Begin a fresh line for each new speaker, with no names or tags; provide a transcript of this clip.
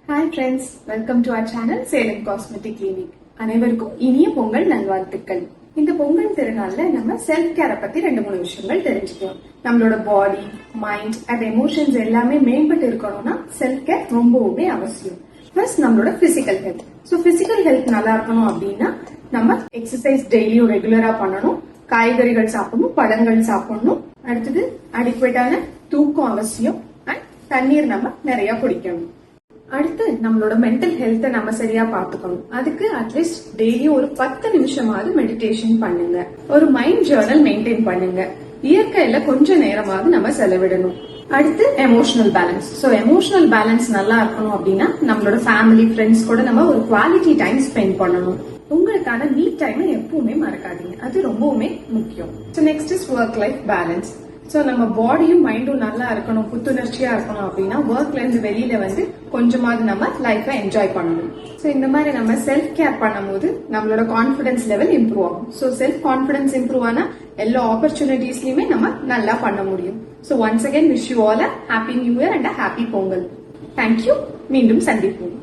Hi friends, welcome to our channel Salem cosmetic clinic. அனைவருக்கும் இனிய பொங்கல் நல்வாழ்த்துக்கள். இந்த பொங்கல் திருநாள்ல நம்ம செல்ஃப் கேரை பத்தி 2-3 விஷயங்கள் தெரிஞ்சுக்கலாம். நம்மளோட பாடி, மைண்ட் அண்ட் எமோஷன்ஸ் எல்லாமே மேம்பட்டு இருக்கணும்னா செல்ஃப் கேர் ரொம்பவுமே அவசியம். ஃபர்ஸ்ட் நம்மளோட physical health. So physical health நல்லா இருக்கணும் அப்படின்னா நம்ம எக்ஸசைஸ் டெய்லியும் ரெகுலரா பண்ணணும், காய்கறிகள் சாப்பிடணும், பழங்கள் சாப்பிடணும். அடுத்தது அடிக்வேட்டான தூக்கம் அவசியம் அண்ட் தண்ணீர் நம்ம நிறைய குடிக்கணும். அடுத்து நம்மளோட மென்டல் ஹெல்த்தை நம்ம சரியா பாத்துக்கணும். அதுக்கு அட்லீஸ்ட் டெய்லியும் ஒரு 10 நிமிஷமாவது மெடிடேஷன் பண்ணுங்க, ஒரு மைண்ட் ஜர்னல் மெயின்டைன் பண்ணுங்க, இயற்கையில கொஞ்ச நேரமாவது நம்ம செலவிடணும். அடுத்து emotional balance. So emotional balance நல்லா இருக்கணும் அப்படின்னா நம்மளோட ஃபேமிலி, ஃப்ரெண்ட்ஸ் கூட நம்ம ஒரு குவாலிட்டி டைம் ஸ்பெண்ட் பண்ணணும். உங்களுக்கான மீ டைமை எப்பவுமே மறக்காதீங்க, அது ரொம்பவுமே முக்கியம். So next is work life balance. So நம்ம பாடியும் மைண்டும் நல்லா இருக்கணும், புத்துணர்ச்சியா இருக்கணும் அப்படின்னா ஒர்க்ல இருந்து வெளியில வந்து கொஞ்சமாவது நம்ம லைஃபை என்ஜாய் பண்ணணும். சோ இந்த மாதிரி நம்ம செல்ஃப் கேர் பண்ணும்போது நம்மளோட கான்பிடன்ஸ் லெவல் இம்ப்ரூவ் ஆகும். சோ செல்ஃப் கான்பிடன்ஸ் இம்ப்ரூவ் ஆனா எல்லா ஆப்பர்ச்சுனிட்டிஸ்லயுமே நம்ம நல்லா பண்ண முடியும். So once again wish you all a happy new year and a happy Pongal. Thank you. மீண்டும் சந்திப்போம்.